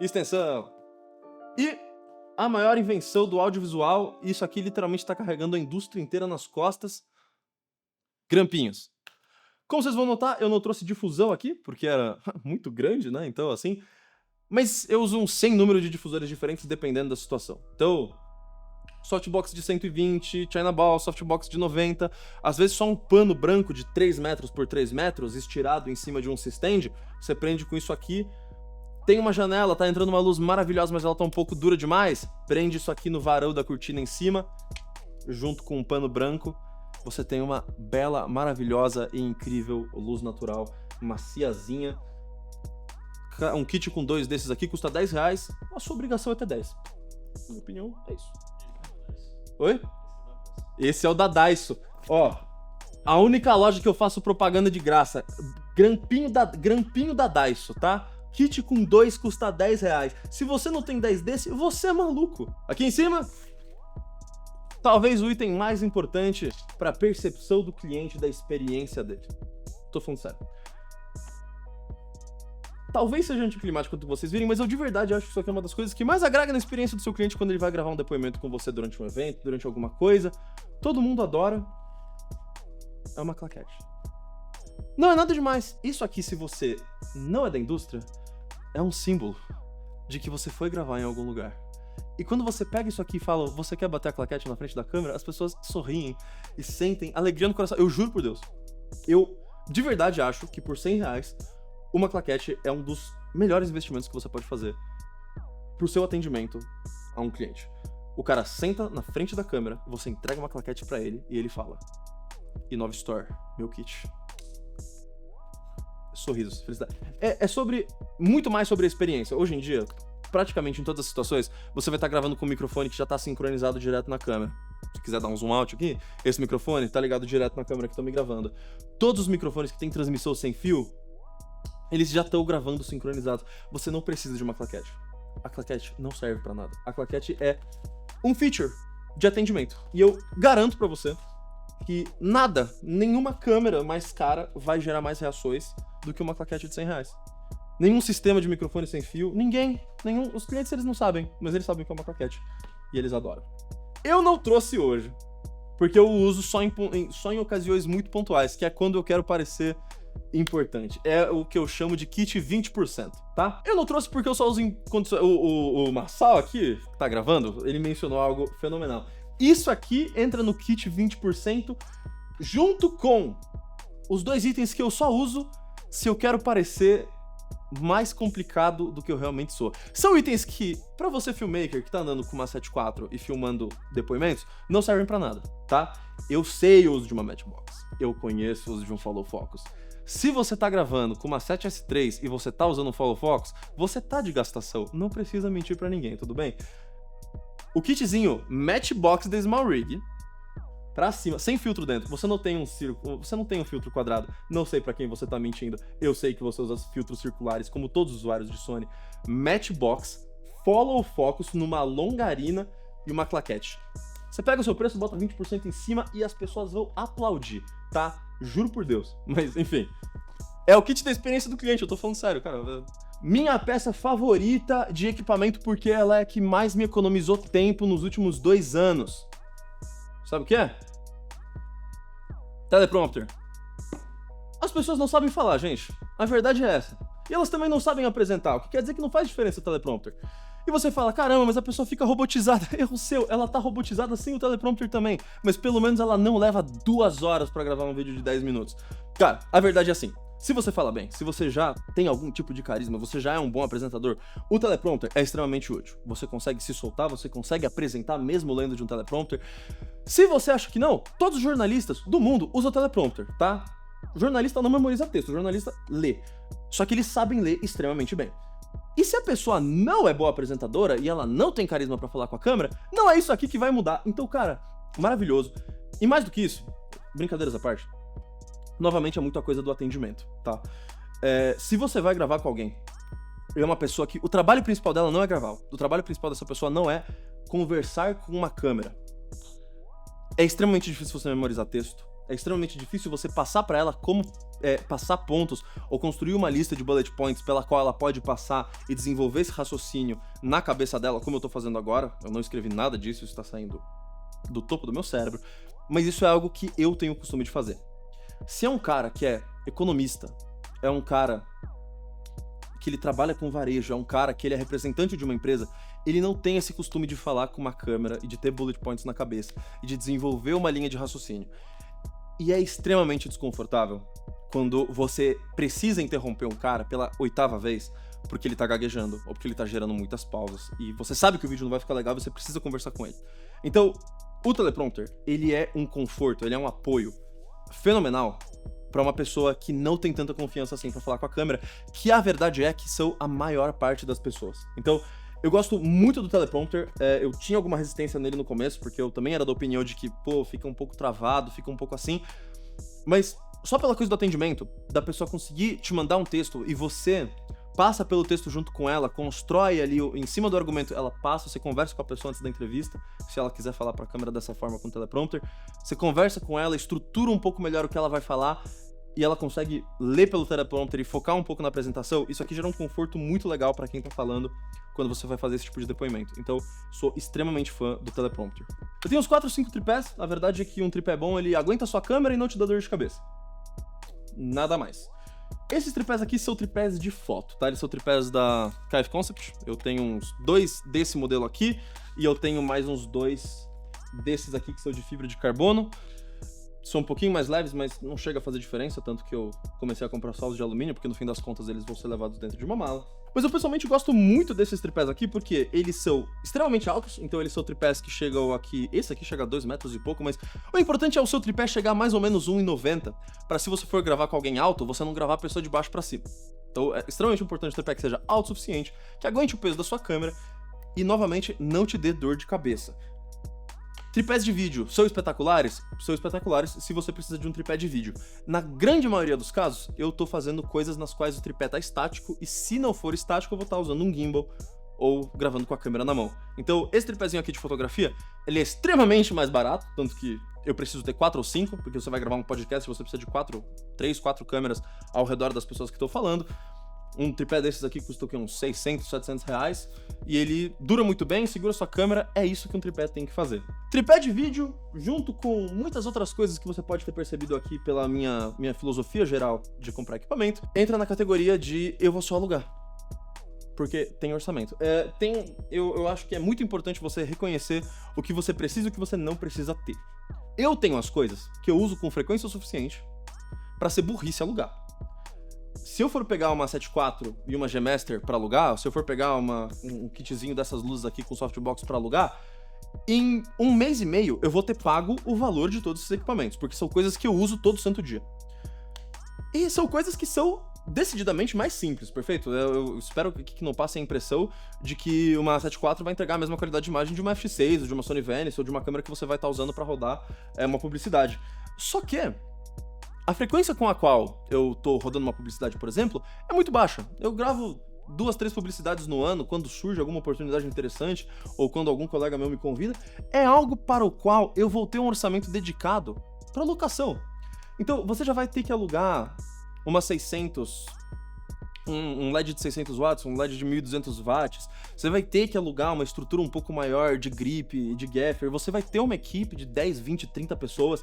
[SPEAKER 1] extensão. E a maior invenção do audiovisual, isso aqui literalmente está carregando a indústria inteira nas costas. Grampinhos. Como vocês vão notar, eu não trouxe difusão aqui, porque era muito grande, né? Então, assim... Mas eu uso um sem número de difusores diferentes dependendo da situação. Então, softbox de 120, China Ball, softbox de 90, às vezes só um pano branco de 3 metros por 3 metros, estirado em cima de um C-stand, você prende com isso aqui, tem uma janela, tá entrando uma luz maravilhosa, mas ela tá um pouco dura demais, prende isso aqui no varão da cortina em cima, junto com um pano branco, você tem uma bela, maravilhosa e incrível luz natural, maciazinha. Um kit com 2 desses aqui custa R$10, a sua obrigação é ter 10. Na minha opinião, é isso. Oi? Esse é o da Daiso. Ó, a única loja que eu faço propaganda de graça. Grampinho da Daiso, tá? Kit com 2 custa R$10. Se você não tem 10 desse, você é maluco. Aqui em cima, talvez o item mais importante para a percepção do cliente, da experiência dele. Tô falando sério. Talvez seja anticlimático quanto vocês virem, mas eu de verdade acho que isso aqui é uma das coisas que mais agrega na experiência do seu cliente quando ele vai gravar um depoimento com você durante um evento, durante alguma coisa. Todo mundo adora. É uma claquete. Não é nada demais. Isso aqui, se você não é da indústria, é um símbolo de que você foi gravar em algum lugar. E quando você pega isso aqui e fala, você quer bater a claquete na frente da câmera, as pessoas sorriem e sentem alegria no coração. Eu juro por Deus. Eu de verdade acho que por R$100... uma claquete é um dos melhores investimentos que você pode fazer pro seu atendimento a um cliente. O cara senta na frente da câmera, você entrega uma claquete pra ele e ele fala: Inova Store, meu kit. Sorrisos, felicidade. É muito mais sobre a experiência. Hoje em dia, praticamente em todas as situações, você vai estar gravando com um microfone que já tá sincronizado direto na câmera. Se quiser dar um zoom out aqui, esse microfone tá ligado direto na câmera que tô me gravando. Todos os microfones que tem transmissão sem fio, eles já estão gravando sincronizados. Você não precisa de uma claquete. A claquete não serve pra nada. A claquete é um feature de atendimento. E eu garanto pra você que nada, nenhuma câmera mais cara vai gerar mais reações do que uma claquete de R$100. Nenhum sistema de microfone sem fio, os clientes eles não sabem, mas eles sabem que é uma claquete. E eles adoram. Eu não trouxe hoje, porque eu uso só em ocasiões muito pontuais, que é quando eu quero parecer importante. É o que eu chamo de kit 20%, tá? Eu não trouxe porque eu só uso em condições... O Marçal aqui, que tá gravando, ele mencionou algo fenomenal. Isso aqui entra no kit 20% junto com os 2 itens que eu só uso se eu quero parecer mais complicado do que eu realmente sou. São itens que, pra você filmmaker que tá andando com uma 7.4 e filmando depoimentos, não servem pra nada, tá? Eu sei o uso de uma Matchbox, eu conheço o uso de um Follow Focus. Se você tá gravando com uma 7S3 e você tá usando um Follow Focus, você tá de gastação, não precisa mentir pra ninguém, tudo bem? O kitzinho Matchbox da Small Rig, pra cima, sem filtro dentro, você não tem um círculo, você não tem um filtro quadrado, não sei pra quem você tá mentindo, eu sei que você usa filtros circulares, como todos os usuários de Sony. Matchbox, Follow Focus numa longarina e uma claquete. Você pega o seu preço, bota 20% em cima e as pessoas vão aplaudir, tá? Juro por Deus. Mas, enfim. É o kit da experiência do cliente, eu tô falando sério, cara. Minha peça favorita de equipamento porque ela é a que mais me economizou tempo nos últimos 2 anos. Sabe o que é? Teleprompter. As pessoas não sabem falar, gente. A verdade é essa. E elas também não sabem apresentar, o que quer dizer que não faz diferença o teleprompter. E você fala, caramba, mas a pessoa fica robotizada. Erro seu, ela tá robotizada sem o teleprompter também. Mas pelo menos ela não leva 2 horas pra gravar um vídeo de 10 minutos. Cara, a verdade é assim. Se você fala bem, se você já tem algum tipo de carisma, você já é um bom apresentador, o teleprompter é extremamente útil. Você consegue se soltar, você consegue apresentar mesmo lendo de um teleprompter. Se você acha que não, todos os jornalistas do mundo usam teleprompter, tá? O jornalista não memoriza texto, o jornalista lê. Só que eles sabem ler extremamente bem. E se a pessoa não é boa apresentadora e ela não tem carisma pra falar com a câmera, não é isso aqui que vai mudar. Então, cara, maravilhoso. E mais do que isso, brincadeiras à parte, novamente é muita coisa do atendimento, tá? Se você vai gravar com alguém, é uma pessoa que... O trabalho principal dela não é gravar. O trabalho principal dessa pessoa não é conversar com uma câmera. É extremamente difícil você memorizar texto. É extremamente difícil você passar pra ela como passar pontos ou construir uma lista de bullet points pela qual ela pode passar e desenvolver esse raciocínio na cabeça dela, como eu tô fazendo agora. Eu não escrevi nada disso, isso tá saindo do topo do meu cérebro. Mas isso é algo que eu tenho o costume de fazer. Se é um cara que é economista, é um cara que ele trabalha com varejo, é um cara que ele é representante de uma empresa, ele não tem esse costume de falar com uma câmera e de ter bullet points na cabeça e de desenvolver uma linha de raciocínio. E é extremamente desconfortável quando você precisa interromper um cara pela 8ª vez porque ele tá gaguejando ou porque ele tá gerando muitas pausas e você sabe que o vídeo não vai ficar legal e você precisa conversar com ele. Então, o teleprompter, ele é um conforto, ele é um apoio fenomenal pra uma pessoa que não tem tanta confiança assim pra falar com a câmera, que a verdade é que são a maior parte das pessoas. Então, eu gosto muito do teleprompter, eu tinha alguma resistência nele no começo, porque eu também era da opinião de que, pô, fica um pouco travado, fica um pouco assim, mas só pela coisa do atendimento, da pessoa conseguir te mandar um texto e você passa pelo texto junto com ela, constrói ali em cima do argumento, ela passa, você conversa com a pessoa antes da entrevista, se ela quiser falar pra câmera dessa forma com o teleprompter, você conversa com ela, estrutura um pouco melhor o que ela vai falar, e ela consegue ler pelo teleprompter e focar um pouco na apresentação, isso aqui gera um conforto muito legal pra quem tá falando quando você vai fazer esse tipo de depoimento. Então, sou extremamente fã do teleprompter. Eu tenho uns 4 ou 5 tripés, a verdade é que um tripé bom, ele aguenta a sua câmera e não te dá dor de cabeça. Nada mais. Esses tripés aqui são tripés de foto, tá? Eles são tripés da KF Concept. Eu tenho uns 2 desse modelo aqui e eu tenho mais uns 2 desses aqui que são de fibra de carbono. São um pouquinho mais leves, mas não chega a fazer diferença, tanto que eu comecei a comprar só os de alumínio, porque no fim das contas eles vão ser levados dentro de uma mala. Mas eu pessoalmente gosto muito desses tripés aqui, porque eles são extremamente altos, então eles são tripés que chegam aqui... Esse aqui chega a 2 metros e pouco, mas o importante é o seu tripé chegar a mais ou menos 1,90, para se você for gravar com alguém alto, você não gravar a pessoa de baixo para cima. Então é extremamente importante o tripé que seja alto o suficiente, que aguente o peso da sua câmera e, novamente, não te dê dor de cabeça. Tripés de vídeo são espetaculares? São espetaculares se você precisa de um tripé de vídeo. Na grande maioria dos casos, eu tô fazendo coisas nas quais o tripé tá estático, e se não for estático, eu vou estar usando um gimbal ou gravando com a câmera na mão. Então, esse tripézinho aqui de fotografia, ele é extremamente mais barato, tanto que eu preciso ter 4 ou 5, porque você vai gravar um podcast, você precisa de 3, 4 câmeras ao redor das pessoas que estão falando. Um tripé desses aqui custa o quê? Uns 600, 700 reais. E ele dura muito bem, segura sua câmera, é isso que um tripé tem que fazer. Tripé de vídeo, junto com muitas outras coisas que você pode ter percebido aqui pela minha filosofia geral de comprar equipamento, entra na categoria de eu vou só alugar. Porque tem orçamento. Eu acho que é muito importante você reconhecer o que você precisa e o que você não precisa ter. Eu tenho as coisas que eu uso com frequência o suficiente pra ser burrice alugar. Se eu for pegar uma 7.4 e uma G-Master pra alugar, se eu for pegar um kitzinho dessas luzes aqui com softbox pra alugar, em 1 mês e meio eu vou ter pago o valor de todos esses equipamentos, porque são coisas que eu uso todo santo dia. E são coisas que são decididamente mais simples, perfeito? Eu espero que não passe a impressão de que uma 7.4 vai entregar a mesma qualidade de imagem de uma F6, ou de uma Sony Venice, ou de uma câmera que você vai estar usando pra rodar uma publicidade. Só que a frequência com a qual eu tô rodando uma publicidade, por exemplo, é muito baixa. Eu gravo 2, 3 publicidades no ano, quando surge alguma oportunidade interessante, ou quando algum colega meu me convida, é algo para o qual eu vou ter um orçamento dedicado para locação. Então, você já vai ter que alugar uma 600, um LED de 600 watts, um LED de 1200 watts, você vai ter que alugar uma estrutura um pouco maior de grip, de gaffer, você vai ter uma equipe de 10, 20, 30 pessoas.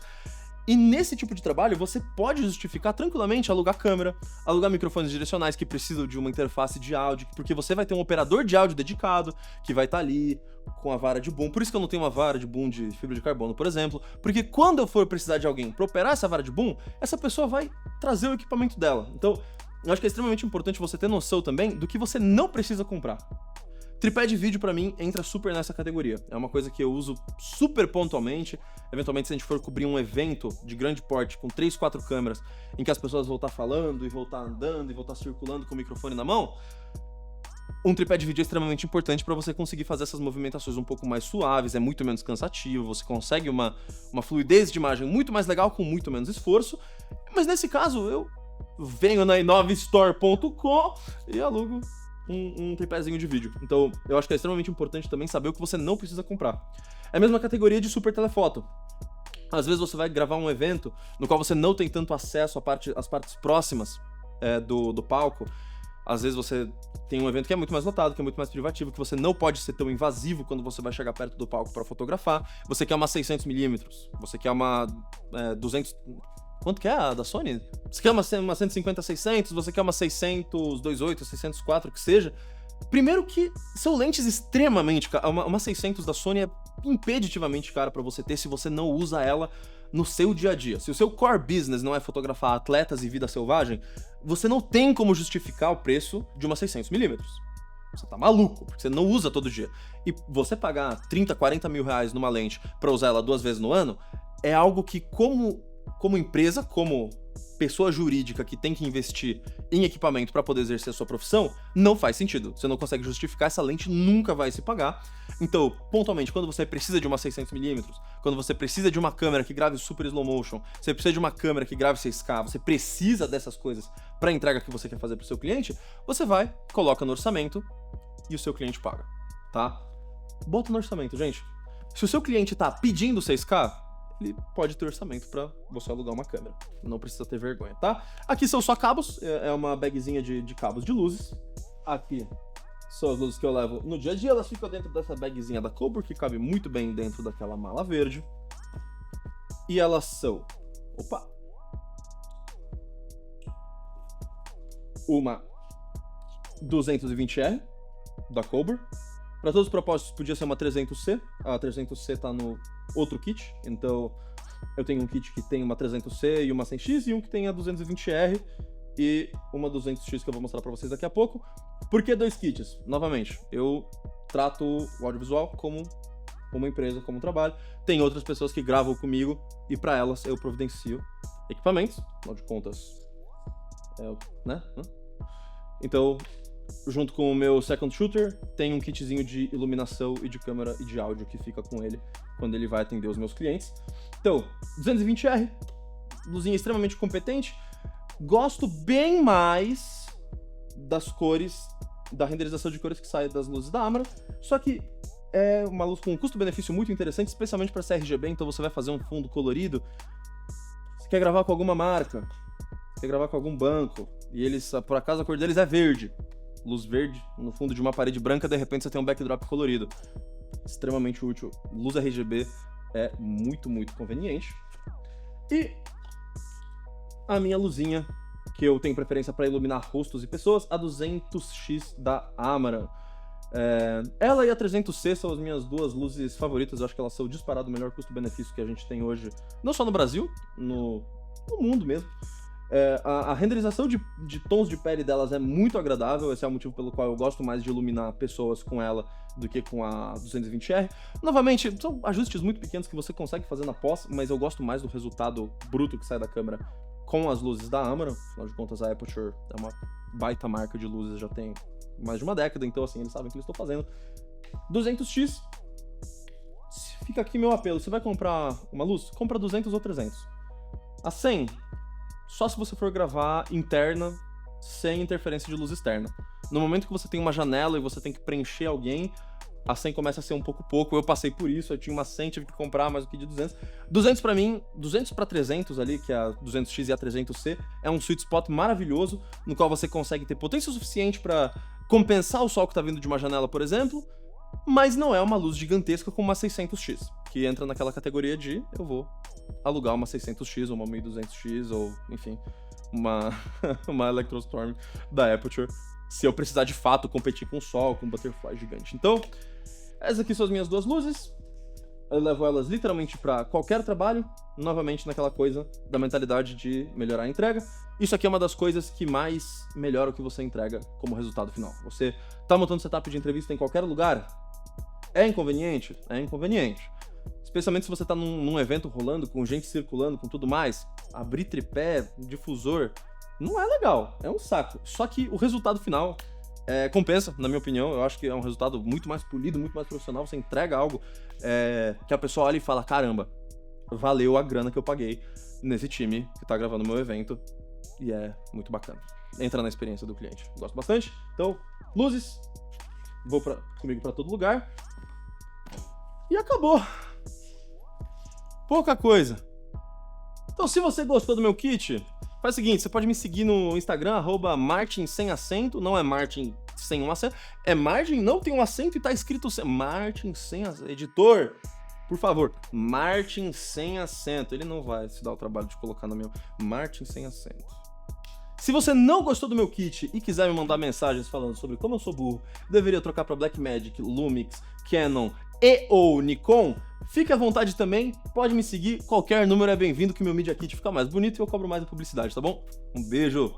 [SPEAKER 1] E nesse tipo de trabalho, você pode justificar tranquilamente alugar câmera, alugar microfones direcionais que precisam de uma interface de áudio, porque você vai ter um operador de áudio dedicado, que vai estar ali com a vara de boom. Por isso que eu não tenho uma vara de boom de fibra de carbono, por exemplo, porque quando eu for precisar de alguém para operar essa vara de boom, essa pessoa vai trazer o equipamento dela. Então, eu acho que é extremamente importante você ter noção também do que você não precisa comprar. Tripé de vídeo, pra mim, entra super nessa categoria. É uma coisa que eu uso super pontualmente. Eventualmente, se a gente for cobrir um evento de grande porte com 3, 4 câmeras, em que as pessoas vão estar falando, e vão estar andando, e vão estar circulando com o microfone na mão, um tripé de vídeo é extremamente importante para você conseguir fazer essas movimentações um pouco mais suaves, é muito menos cansativo, você consegue uma fluidez de imagem muito mais legal com muito menos esforço. Mas nesse caso, eu venho na inovestore.com e alugo um tripézinho de vídeo. Então, eu acho que é extremamente importante também saber o que você não precisa comprar. É a mesma categoria de super telefoto. Às vezes você vai gravar um evento no qual você não tem tanto acesso às partes próximas do palco. Às vezes você tem um evento que é muito mais lotado, que é muito mais privativo, que você não pode ser tão invasivo quando você vai chegar perto do palco para fotografar. Você quer uma 600mm, você quer uma 200... Quanto que é a da Sony? Você quer uma 150-600, você quer uma 600-28, 604, que seja. Primeiro que são lentes extremamente caras. Uma 600 da Sony é impeditivamente cara para você ter se você não usa ela no seu dia a dia. Se o seu core business não é fotografar atletas e vida selvagem, você não tem como justificar o preço de uma 600mm. Você tá maluco, porque você não usa todo dia. E você pagar 30, 40 mil reais numa lente para usar ela 2 vezes no ano é algo que, como empresa, como pessoa jurídica que tem que investir em equipamento para poder exercer a sua profissão, não faz sentido. Você não consegue justificar, essa lente nunca vai se pagar. Então, pontualmente, quando você precisa de uma 600mm, quando você precisa de uma câmera que grave super slow motion, você precisa de uma câmera que grave 6K, você precisa dessas coisas para a entrega que você quer fazer para o seu cliente, você vai, coloca no orçamento e o seu cliente paga, tá? Bota no orçamento, gente. Se o seu cliente tá pedindo 6K, ele pode ter orçamento para você alugar uma câmera. Não precisa ter vergonha, tá? Aqui são só cabos, é uma bagzinha de cabos de luzes. Aqui são as luzes que eu levo no dia a dia, elas ficam dentro dessa bagzinha da Cobur, que cabe muito bem dentro daquela mala verde. E elas são... Opa! Uma 220R da Cobur. Para todos os propósitos, podia ser uma 300C. A 300C tá no outro kit, então eu tenho um kit que tem uma 300C e uma 100X, e um que tem a 220R e uma 200X que eu vou mostrar para vocês daqui a pouco. Por que 2 kits? Novamente, eu trato o audiovisual como uma empresa, como um trabalho. Tem outras pessoas que gravam comigo e para elas eu providencio equipamentos, afinal de contas, né? Então, junto com o meu second shooter, tem um kitzinho de iluminação e de câmera e de áudio que fica com ele quando ele vai atender os meus clientes. Então, 220R, luzinha extremamente competente. Gosto bem mais das cores, da renderização de cores que sai das luzes da Amara, só que é uma luz com um custo-benefício muito interessante, especialmente para ser RGB, então você vai fazer um fundo colorido. Você quer gravar com alguma marca, quer gravar com algum banco, e eles, por acaso, a cor deles é verde. Luz verde no fundo de uma parede branca, de repente você tem um backdrop colorido. Extremamente útil. Luz RGB é muito, muito conveniente. E a minha luzinha, que eu tenho preferência para iluminar rostos e pessoas, a 200X da Amara. Ela e a 300C são as minhas duas luzes favoritas. Eu acho que elas são disparado o melhor custo-benefício que a gente tem hoje, não só no Brasil, no mundo mesmo. A renderização de tons de pele delas é muito agradável, esse é o motivo pelo qual eu gosto mais de iluminar pessoas com ela do que com a 220R. Novamente, são ajustes muito pequenos que você consegue fazer na pós, mas eu gosto mais do resultado bruto que sai da câmera com as luzes da Amara. Afinal de contas, a Aputure é uma baita marca de luzes, já tem mais de uma década, então assim, eles sabem o que eles estão fazendo. 200X, fica aqui meu apelo, você vai comprar uma luz? Compra 200 ou 300. A 100... só se você for gravar interna, sem interferência de luz externa. No momento que você tem uma janela e você tem que preencher alguém, a 100 começa a ser um pouco. Eu passei por isso, eu tinha uma 100, tive que comprar mais do que de 200. 200 pra mim, 200 para 300 ali, que é a 200X e a 300C, é um sweet spot maravilhoso, no qual você consegue ter potência suficiente para compensar o sol que tá vindo de uma janela, por exemplo, mas não é uma luz gigantesca como uma 600X, que entra naquela categoria de eu vou alugar uma 600X ou uma 1200X ou, enfim, uma Electrostorm da Aputure, se eu precisar de fato competir com o Sol, com um Butterfly gigante. Então, essas aqui são as minhas duas luzes. Eu levo elas literalmente para qualquer trabalho, novamente naquela coisa da mentalidade de melhorar a entrega. Isso aqui é uma das coisas que mais melhora o que você entrega como resultado final. Você tá montando setup de entrevista em qualquer lugar? É inconveniente? É inconveniente. Especialmente se você tá num evento rolando, com gente circulando, com tudo mais. Abrir tripé, difusor, não é legal, é um saco. Só que o resultado final compensa, na minha opinião. Eu acho que é um resultado muito mais polido, muito mais profissional. Você entrega algo que a pessoa olha e fala, caramba, valeu a grana que eu paguei nesse time que tá gravando o meu evento. E é muito bacana. Entra na experiência do cliente. Gosto bastante. Então, luzes. Vou comigo pra todo lugar. E acabou. Pouca coisa. Então, se você gostou do meu kit, faz o seguinte, você pode me seguir no Instagram, @Martin sem acento, não é Martin sem um acento, é Martin, não tem um acento e tá escrito Martin sem acento. Editor, por favor, Martin sem acento. Ele não vai se dar o trabalho de colocar no meu Martin sem acento. Se você não gostou do meu kit e quiser me mandar mensagens falando sobre como eu sou burro, deveria trocar para Blackmagic, Lumix, Canon e ou Nikon, fique à vontade também, pode me seguir, qualquer número é bem-vindo que meu Media Kit fica mais bonito e eu cobro mais a publicidade, tá bom? Um beijo!